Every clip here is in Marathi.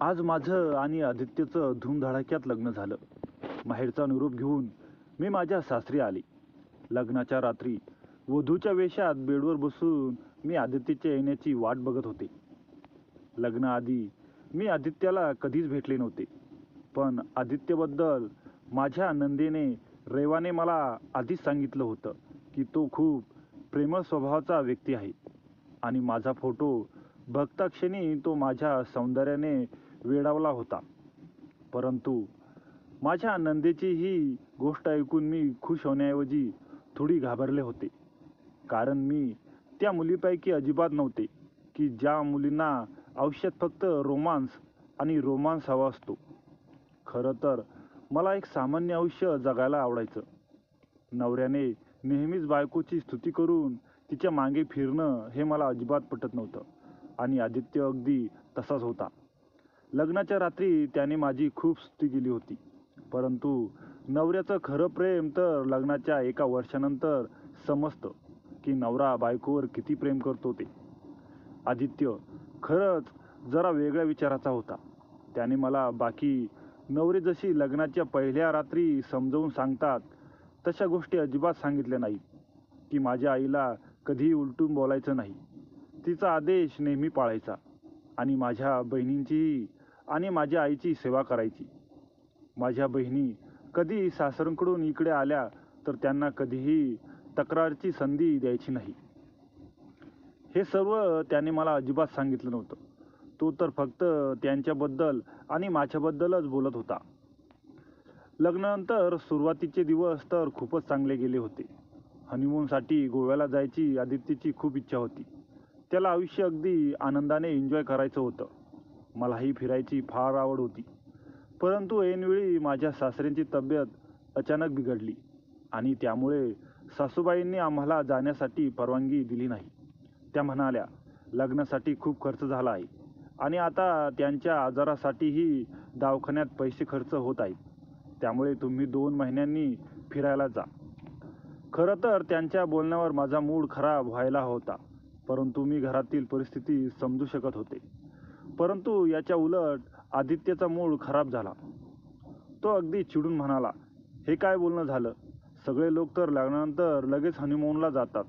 आज माझं आणि आदित्यचं धूमधडाक्यात लग्न झालं. माहेरचा निरोप घेऊन मी माझ्या सासरी आले. लग्नाच्या रात्री वधूच्या वेशात बेडवर बसून मी आदित्यच्या येण्याची वाट बघत होते. लग्नाआधी मी आदित्याला कधीच भेटले नव्हते, पण आदित्यबद्दल माझ्या नंदेने रेवाने मला आधीच सांगितलं होतं की तो खूप प्रेमळ स्वभावाचा व्यक्ती आहे आणि माझा फोटो बघताक्षणी तो माझ्या सौंदर्याने वेडावला होता. परंतु माझ्या नंदेची ही गोष्ट ऐकून मी खुश होण्याऐवजी थोडी घाबरले होते, कारण मी त्या मुलीपैकी अजिबात नव्हते की ज्या मुलींना आयुष्यात फक्त रोमांस हवा असतो. खरं तर मला एक सामान्य आयुष्य जगायला आवडायचं. नवऱ्याने नेहमीच बायकोची स्तुती करून तिच्या मागे फिरणं हे मला अजिबात पटत नव्हतं आणि आदित्य अगदी तसाच होता. लग्नाच्या रात्री त्याने माझी खूप स्तुती केली होती, परंतु नवऱ्याचं खरं प्रेम तर लग्नाच्या 1 वर्षानंतर समजतं की नवरा बायकोवर किती प्रेम करतो ते. आदित्य खरंच जरा वेगळ्या विचाराचा होता. त्याने मला बाकी नवरे जशी लग्नाच्या पहिल्या रात्री समजावून सांगतात तशा गोष्टी अजिबात सांगितल्या नाहीत, की माझ्या आईला कधीही उलटून बोलायचं नाही, तिचा आदेश नेहमी पाळायचा आणि माझ्या बहिणींचीही आणि माझ्या आईची सेवा करायची. माझ्या बहिणी कधी सासऱ्यांकडून इकडे आल्या तर त्यांना कधीही तक्रारची संधी द्यायची नाही. हे सर्व त्याने मला अजिबात सांगितलं नव्हतं. तो तर फक्त त्यांच्याबद्दल आणि माझ्याबद्दलच बोलत होता. लग्नानंतर सुरुवातीचे दिवस तर खूपच चांगले गेले होते. हनीमूनसाठी गोव्याला जायची आदित्यची खूप इच्छा होती. त्याला आयुष्य अगदी आनंदाने एन्जॉय करायचं होतं. मलाही फिरायची फार आवड होती. परंतु ऐनवेळी माझ्या सासऱ्यांची तब्येत अचानक बिघडली आणि त्यामुळे सासूबाईंनी आम्हाला जाण्यासाठी परवानगी दिली नाही. त्या म्हणाल्या, लग्नासाठी खूप खर्च झाला आहे आणि आता त्यांच्या आजारासाठीही दवाखान्यात पैसे खर्च होत आहेत. त्यामुळे तुम्ही 2 महिन्यांनी फिरायला जा. खरं तर त्यांच्या बोलण्यावर माझा मूड खराब व्हायला होता, परंतु मी घरातील परिस्थिती समजू शकत होते. परंतु याच्या उलट आदित्यचा मूड खराब झाला. तो अगदी चिडून म्हणाला, हे काय बोलणं झालं? सगळे लोक तर लग्नानंतर लगेच हनीमूनला जातात.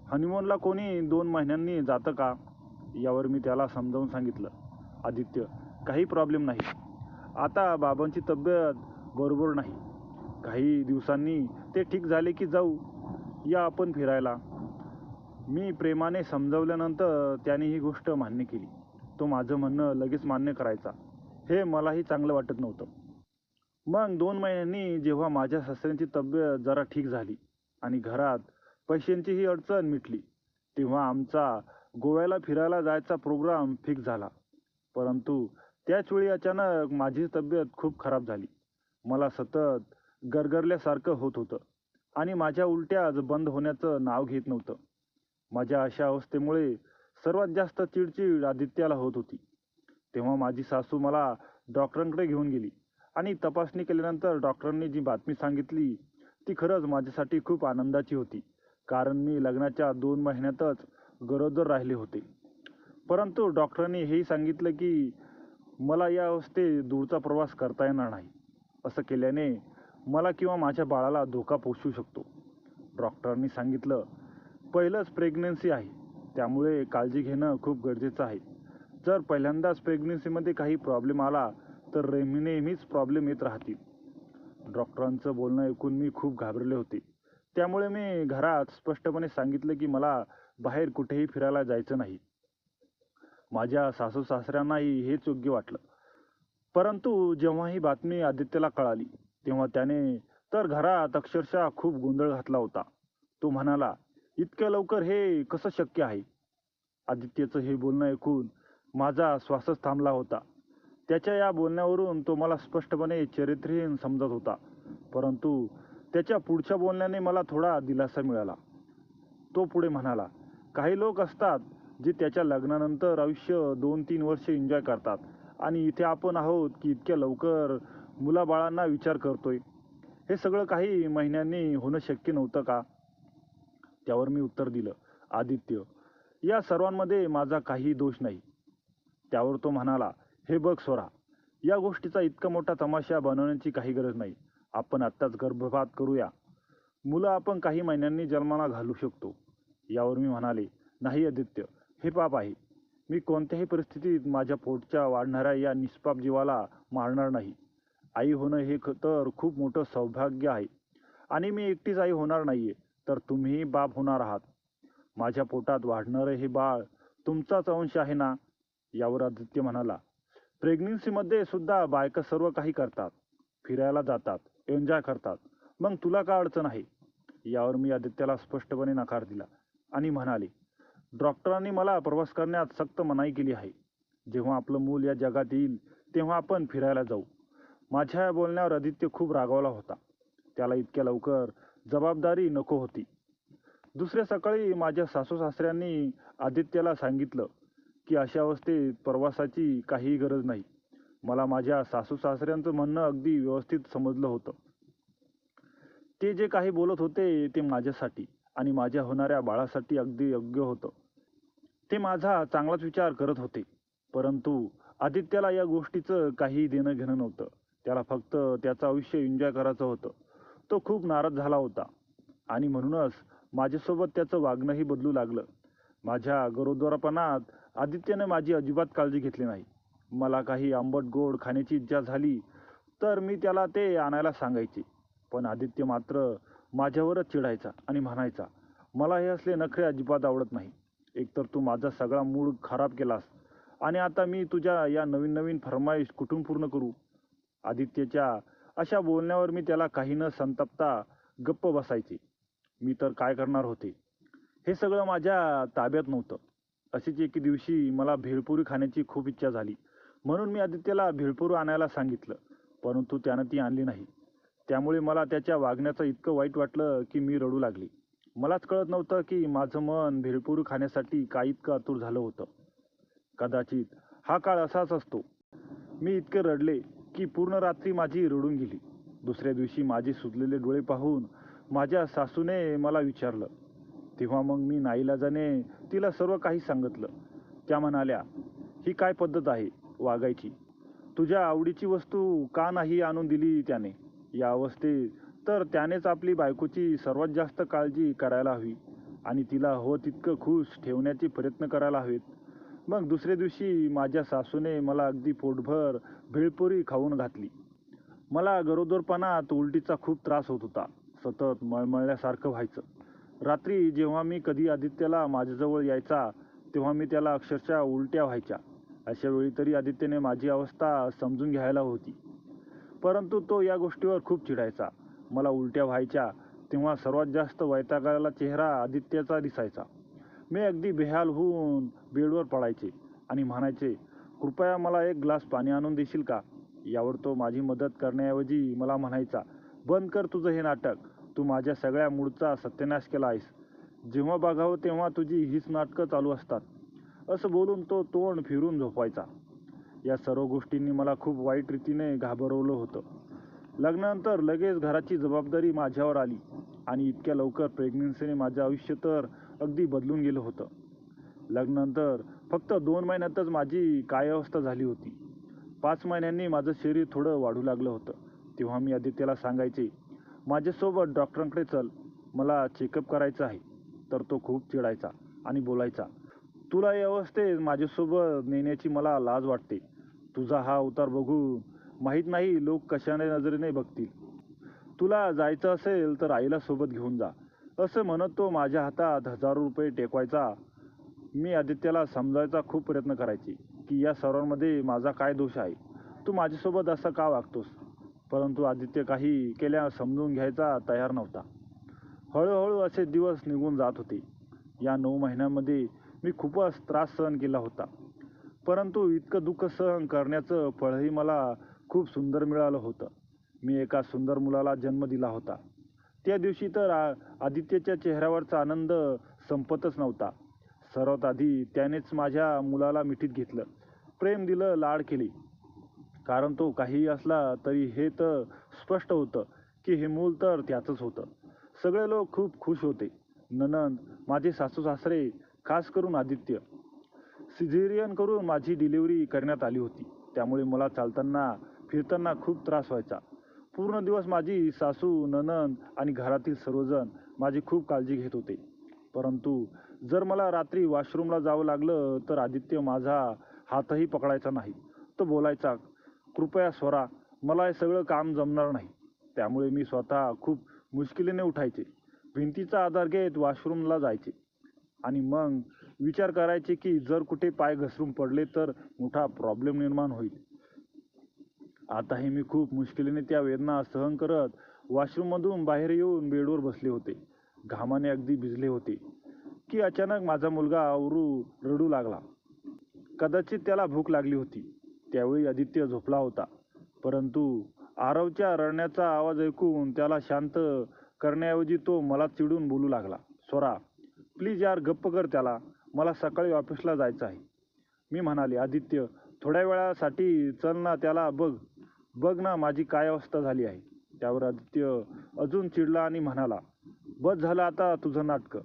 हनीमूनला कोणी 2 महिन्यांनी जातं का? यावर मी त्याला समजावून सांगितलं, आदित्य, काही प्रॉब्लेम नाही. आता बाबांची तब्येत बरोबर नाही. काही दिवसांनी ते ठीक झाले की जाऊ या आपण फिरायला. मी प्रेमाने समजावल्यानंतर त्याने ही गोष्ट मान्य केली. तो माझं म्हणणं लगेच मान्य करायचा हे मलाही चांगलं वाटत नव्हतं. मग 2 महिन्यांनी जेव्हा माझ्या सासऱ्यांची तब्येत जरा ठीक झाली आणि घरात पैशांचीही अडचण मिटली, तेव्हा आमचा गोव्याला फिरायला जायचा प्रोग्राम फिक्स झाला. परंतु त्याचवेळी अचानक माझी तब्येत खूप खराब झाली. मला सतत गरगरल्यासारखं होत होतं आणि माझ्या उलट्या बंद होण्याचं नाव घेत नव्हतं. माझ्या अशा अवस्थेमुळे सर्वात जास्त चिडचिड आदित्याला होत होती. तेव्हा माझी सासू मला डॉक्टरांकडे घेऊन गेली आणि तपासणी केल्यानंतर डॉक्टरांनी जी बातमी सांगितली ती खरंच माझ्यासाठी खूप आनंदाची होती, कारण मी लग्नाच्या 2 महिन्यातच गरोदर राहिले होते. परंतु डॉक्टरांनी हेही सांगितलं की मला या अवस्थेत दूरचा प्रवास करता येणार नाही. असं केल्याने मला किंवा माझ्या बाळाला धोका पोहोचू शकतो. डॉक्टरांनी सांगितलं, पहिलंच प्रेग्नन्सी आहे, त्यामुळे काळजी घेणं खूप गरजेचं आहे. जर पहिल्यांदाच प्रेग्नन्सीमध्ये काही प्रॉब्लेम आला तर नेहमीच प्रॉब्लेम येत राहतील. डॉक्टरांचं बोलणं ऐकून मी खूप घाबरले होते. त्यामुळे मी घरात स्पष्टपणे सांगितलं की मला बाहेर कुठेही फिरायला जायचं नाही. माझ्या सासू सासऱ्यांनाही हेच योग्य वाटलं. परंतु जेव्हा ही बातमी आदित्यला कळाली तेव्हा त्याने तर घरात अक्षरशः खूप गोंधळ घातला होता. तो म्हणाला, इतक्या लवकर हे कसं शक्य आहे? आदित्यचं हे बोलणं ऐकून माझा श्वासच थांबला होता. त्याच्या या बोलण्यावरून तो मला स्पष्टपणे चरित्रहीन समजत होता. परंतु त्याच्या पुढच्या बोलण्याने मला थोडा दिलासा मिळाला. तो पुढे म्हणाला, काही लोक असतात जे त्याच्या लग्नानंतर आयुष्य 2-3 वर्ष एन्जॉय करतात आणि इथे आपण आहोत की इतक्या लवकर मुलाबाळांना विचार करतोय. हे सगळं काही महिन्यांनी होणं शक्य नव्हतं का? त्यावर मी उत्तर दिलं, आदित्य, या सर्वांमध्ये माझा काही दोष नाही. त्यावर तो म्हणाला, हे बघ स्वरा, या गोष्टीचा इतका मोठा तमाशा बनवण्याची काही गरज नाही. आपण आत्ताच गर्भपात करूया. मुलं आपण काही महिन्यांनी जन्माला घालू शकतो. यावर मी म्हणाले, नाही आदित्य, हे पाप आहे. मी कोणत्याही परिस्थितीत माझ्या पोटच्या वाढणाऱ्या या निष्पाप जीवाला मारणार नाही. आई होणं हे तर खूप मोठं सौभाग्य आहे. आणि मी एकटीच आई होणार नाहीये, तर तुम्हीही बाप होणार आहात. माझ्या पोटात वाढणारं हे बाळ तुमचाच अंश आहे ना? यावर आदित्य म्हणाला, प्रेग्नन्सीमध्ये सुद्धा बायका सर्व काही करतात. फिरायला जातात, एन्जॉय करतात. मग तुला काय अडचण आहे? यावर मी आदित्यला स्पष्टपणे नकार दिला आणि म्हणाले, डॉक्टरांनी मला प्रवास करण्यात सक्त मनाई केली आहे. जेव्हा आपलं मूल या जगात येईल तेव्हा आपण फिरायला जाऊ. माझ्या या बोलण्यावर आदित्य खूप रागावला होता. त्याला इतक्या लवकर जबाबदारी नको होती. दुसऱ्या सकाळी माझ्या सासू सासऱ्यांनी आदित्यला सांगितलं की अशा अवस्थेत प्रवासाची काहीही गरज नाही. मला माझ्या सासू सासऱ्यांचं म्हणणं अगदी व्यवस्थित समजलं होतं. ते जे काही बोलत होते ते माझ्यासाठी आणि माझ्या होणाऱ्या बाळासाठी अगदी योग्य होतं. ते माझा चांगलाच विचार करत होते. परंतु आदित्यला या गोष्टीचं काही देणं घेणं नव्हतं. त्याला फक्त त्याचं आयुष्य एन्जॉय करायचं होतं. तो खूप नाराज झाला होता आणि म्हणूनच माझ्यासोबत त्याचं वागणंही बदलू लागलं. माझ्या गरोदरपणात आदित्यने माझी अजिबात काळजी घेतली नाही. मला काही आंबट गोड खाण्याची इच्छा झाली तर मी त्याला ते आणायला सांगायचे. पण आदित्य मात्र माझ्यावरच चिडायचा आणि म्हणायचा, मला हे असले नखरे अजिबात आवडत नाही. एकतर तू माझा सगळा मूड खराब केलास आणि आता मी तुझ्या या नवीन नवीन फरमाईश कुठून पूर्ण करू? आदित्यच्या अशा बोलण्यावर मी त्याला काही न संतप्ता गप्प बसायचे. मी तर काय करणार होते? हे सगळं माझ्या ताब्यात नव्हतं. अशीच एके दिवशी मला भेळपुरी खाण्याची खूप इच्छा झाली. म्हणून मी आदित्यला भेळपुरी आणायला सांगितलं. परंतु त्यानं ती आणली नाही. त्यामुळे मला त्याच्या वागण्याचं इतकं वाईट वाटलं की मी रडू लागले. मलाच कळत नव्हतं की माझं मन भेळपुरी खाण्यासाठी का इतकं आतुर झालं होतं. कदाचित हा काळ असाच असतो. मी इतके रडले की पूर्ण रात्री माझी रडून गेली. दुसऱ्या दिवशी माझे सुजलेले डोळे पाहून माझ्या सासूने मला विचारलं. तेव्हा मग मी नाईलाजाने तिला सर्व काही सांगितलं. त्या म्हणाल्या, ही काय पद्धत आहे वागायची? तुझ्या आवडीची वस्तू का नाही आणून दिली त्याने? या अवस्थेत तर त्यानेच आपली बायकोची सर्वात जास्त काळजी करायला हवी आणि तिला हवं तितकं खुश ठेवण्याचे प्रयत्न करायला हवेत. मग दुसऱ्या दिवशी माझ्या सासूने मला अगदी पोटभर भेळपुरी खाऊन घातली. मला गरोदरपणात उलटीचा खूप त्रास होत होता. सतत मळमळल्यासारखं व्हायचं. रात्री जेव्हा मी कधी आदित्यला माझ्याजवळ यायचा तेव्हा मी त्याला अक्षरशः उलट्या व्हायच्या. अशा वेळी तरी आदित्यने माझी अवस्था समजून घ्यायला होती. परंतु तो या गोष्टीवर खूप चिडायचा. मला उलट्या व्हायच्या तेव्हा सर्वात जास्त वैतागलेला चेहरा आदित्यचा दिसायचा. मी अगदी बेहाल होऊन बेडवर पडायचे आणि म्हणायचे, कृपया मला एक ग्लास पाणी आणून देशील का? यावर तो माझी मदत करण्याऐवजी मला म्हणायचा, बंद कर तुझं हे नाटक. तू माझ्या सगळ्या मूडचा सत्यानाश केला आहेस. जेव्हा बघावं तेव्हा तुझी हीच नाटकं चालू असतात. असं बोलून तो तोंड फिरून झोपायचा. या सर्व गोष्टींनी मला खूप वाईट रीतीने घाबरवलं होतं. लग्नानंतर लगेच घराची जबाबदारी माझ्यावर आली आणि इतक्या लवकर प्रेग्नन्सीने माझं आयुष्य तर अगदी बदलून गेलं होतं. लग्नानंतर फक्त 2 महिन्यातच माझी काय अवस्था झाली होती. 5 महिन्यांनी माझं शरीर थोडं वाढू लागलं होतं. तेव्हा मी आदित्यला सांगायचे, माझ्यासोबत डॉक्टरांकडे चल, मला चेकअप करायचं आहे. तर तो खूप चिडायचा आणि बोलायचा, तुला या अवस्थेत माझ्यासोबत नेण्याची मला लाज वाटते. तुझा हा अवतार बघून माहीत नाही लोक कशाने नजरेने बघतील. तुला जायचं असेल तर आईला सोबत घेऊन जा. असं म्हणत तो माझ्या हातात हजारो रुपये टेकवायचा. मी आदित्यला समजायचा खूप प्रयत्न करायचे की या सर्वांमध्ये माझा काय दोष आहे? तू माझ्यासोबत असं का वागतोस? परंतु आदित्य काही केल्या समजून घ्यायचा तयार नव्हता. हळूहळू असे दिवस निघून जात होते. या 9 महिन्यांमध्ये मी खूपच त्रास सहन केला होता. परंतु इतकं दुःख सहन करण्याचं फळही मला खूप सुंदर मिळालं होतं. मी एका सुंदर मुलाला जन्म दिला होता. त्या दिवशी तर आदित्यच्या चेहऱ्यावरचा आनंद संपतच नव्हता. सर्वात आधी त्यानेच माझ्या मुलाला मिठीत घेतलं, प्रेम दिलं, लाड केले. कारण तो काहीही असला तरी हे तर स्पष्ट होतं की हे मूल तर त्याचंच होतं. सगळे लोक खूप खुश होते. नणंद, माझे सासू सासरे, खास करून आदित्य. सिझेरियन करून माझी डिलिव्हरी करण्यात आली होती. त्यामुळे मला चालताना फिरताना खूप त्रास व्हायचा. पूर्ण दिवस माझी सासू, नणंद आणि घरातील सर्वजण माझी खूप काळजी घेत होते. परंतु जर मला रात्री वॉशरूमला जावं लागलं तर आदित्य माझा हातही पकडायचा नाही. तो बोलायचा, कृपया स्वरा, मला हे सगळं काम जमणार नाही. त्यामुळे मी स्वतः खूप मुश्किलीने उठायचे, भिंतीचा आधार घेत वॉशरूमला जायचे आणि मग विचार करायचे की जर कुठे पाय घसरून पडले तर मोठा प्रॉब्लेम निर्माण होईल. आताही मी खूप मुश्किलीने त्या वेदना सहन करत वॉशरूममधून बाहेर येऊन बेडवर बसले होते. घामाने अगदी भिजले होते की अचानक माझा मुलगा आवरू रडू लागला. कदाचित त्याला भूक लागली होती. त्यावेळी आदित्य झोपला होता, परंतु आरवच्या रडण्याचा आवाज ऐकून त्याला शांत करण्याऐवजी तो मला चिडून बोलू लागला, स्वरा, प्लीज यार गप्प कर त्याला, मला सकाळी ऑफिसला जायचं आहे. मी म्हणाले, आदित्य, थोड्या वेळासाठी चल ना, त्याला बघ बघ ना माझी काय अवस्था झाली आहे. त्यावर आदित्य अजून चिडला आणि म्हणाला, बस झालं आता तुझं नाटकं.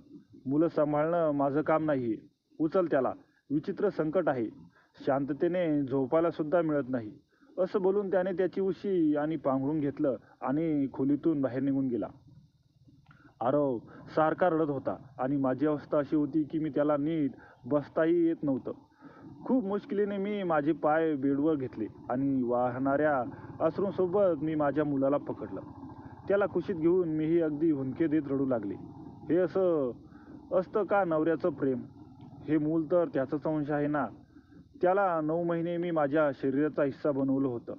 मुलं सांभाळणं माझं काम नाहीये. उचल त्याला, विचित्र संकट आहे. शांततेने झोपायला सुद्धा मिळत नाही. असं बोलून त्याने त्याची उशी आणि पांघरून घेतलं आणि खोलीतून बाहेर निघून गेला. आरव सारखा रडत होता आणि माझी अवस्था अशी होती की मी त्याला नीट बसताही येत नव्हतं. खूप मुश्किलीने मी माझे पाय बेडवर घेतले आणि वाहणाऱ्या अश्रूंसोबत मी माझ्या मुलाला पकडलं. त्याला कुशीत घेऊन मीही अगदी हुंदके देत रडू लागले. हे असं असतं का नवऱ्याचं प्रेम? हे मूल तर त्याचाच अंश आहे ना. त्याला 9 महिने मी माझ्या शरीराचा हिस्सा बनवलं होतं.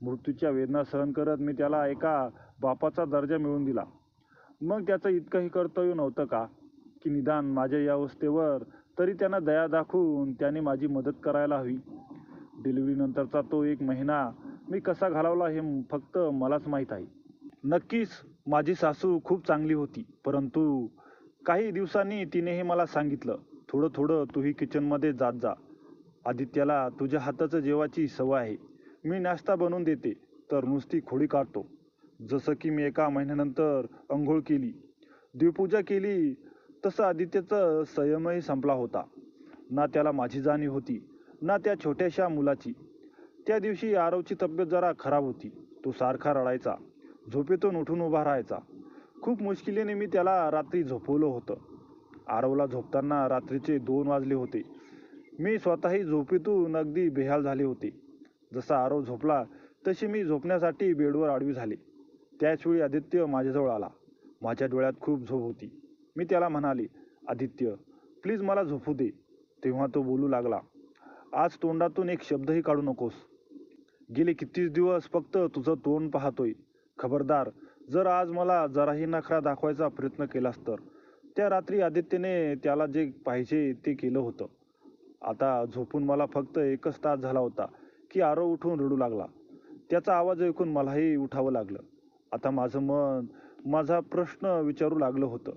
मृत्यूच्या वेदना सहन करत मी त्याला एका बापाचा दर्जा मिळवून दिला. मग त्याचं इतकंही कर्तव्य नव्हतं का की निदान माझ्या या अवस्थेवर तरी त्यांना दया दाखवून त्याने माझी मदत करायला हवी. डिलिव्हरीनंतरचा तो 1 महिना मी कसा घालवला हे फक्त मलाच माहीत आहे. नक्कीच माझी सासू खूप चांगली होती, परंतु काही दिवसांनी तिनेही मला सांगितलं, थोडं थोडं तूही किचनमध्ये जात जा. आदित्याला तुझ्या हाताचं जेवायची सवय आहे. मी नाश्ता बनवून देते तर नुसती खोडी काढतो. जसं की मी 1 महिन्यानंतर अंघोळ केली, देवपूजा केली, तसं आदित्यचा संयमही संपला होता. ना त्याला माझी जाणीव होती, ना त्या छोट्याशा मुलाची. त्या दिवशी आरवची तब्येत जरा खराब होती. तो सारखा रडायचा, झोपेतून उठून उभा राहायचा. खूप मुश्किलीने मी त्याला रात्री झोपवलं होतं. आरवला झोपताना रात्रीचे 2 वाजले होते. मी स्वतःही झोपेतून अगदी बेहाल झाले होते. जसा आरव झोपला तशी मी झोपण्यासाठी बेडवर आडवी झाले. त्याचवेळी आदित्य माझ्याजवळ आला. माझ्या डोळ्यात खूप झोप होती. मी त्याला म्हणाले, आदित्य, प्लीज मला झोपू दे. तेव्हा तो बोलू लागला, आज तोंडातून एक शब्दही काढू नकोस. गेले कितीच दिवस फक्त तुझं तोंड पाहतोय. खबरदार, जर आज मला जराही नखरा दाखवायचा प्रयत्न केलास तर. त्या रात्री आदित्यने त्याला जे पाहिजे ते केलं होतं. आता झोपून मला फक्त 1च तास झाला होता की आरव उठून रडू लागला. त्याचा आवाज ऐकून मलाही उठावं लागलं. आता माझं मन माझा प्रश्न विचारू लागलं होतं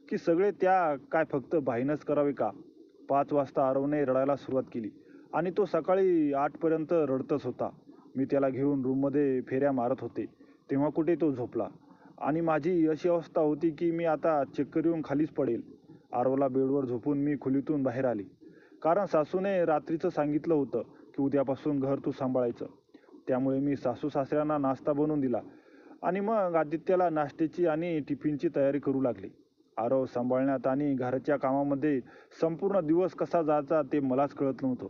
की सगळे त्या काय फक्त बाईनंच करावे का? 5 वाजता आरवने रडायला सुरुवात केली आणि तो सकाळी 8 पर्यंत रडतच होता. मी त्याला घेऊन रूममध्ये फेऱ्या मारत होते तेव्हा कुठे तो झोपला आणि माझी अशी अवस्था होती की मी आता चक्कर येऊन खालीच पडेल. आरवला बेडवर झोपून मी खोलीतून बाहेर आले, कारण सासूने रात्रीचं सांगितलं होतं की उद्यापासून घर तू सांभाळायचं. त्यामुळे मी सासू सासऱ्यांना नाश्ता बनवून दिला आणि मग आदित्यला नाश्त्याची आणि टिफिनची तयारी करू लागले. आरव सांभाळण्यात आणि घराच्या कामामध्ये संपूर्ण दिवस कसा जायचा ते मलाच कळत नव्हतं.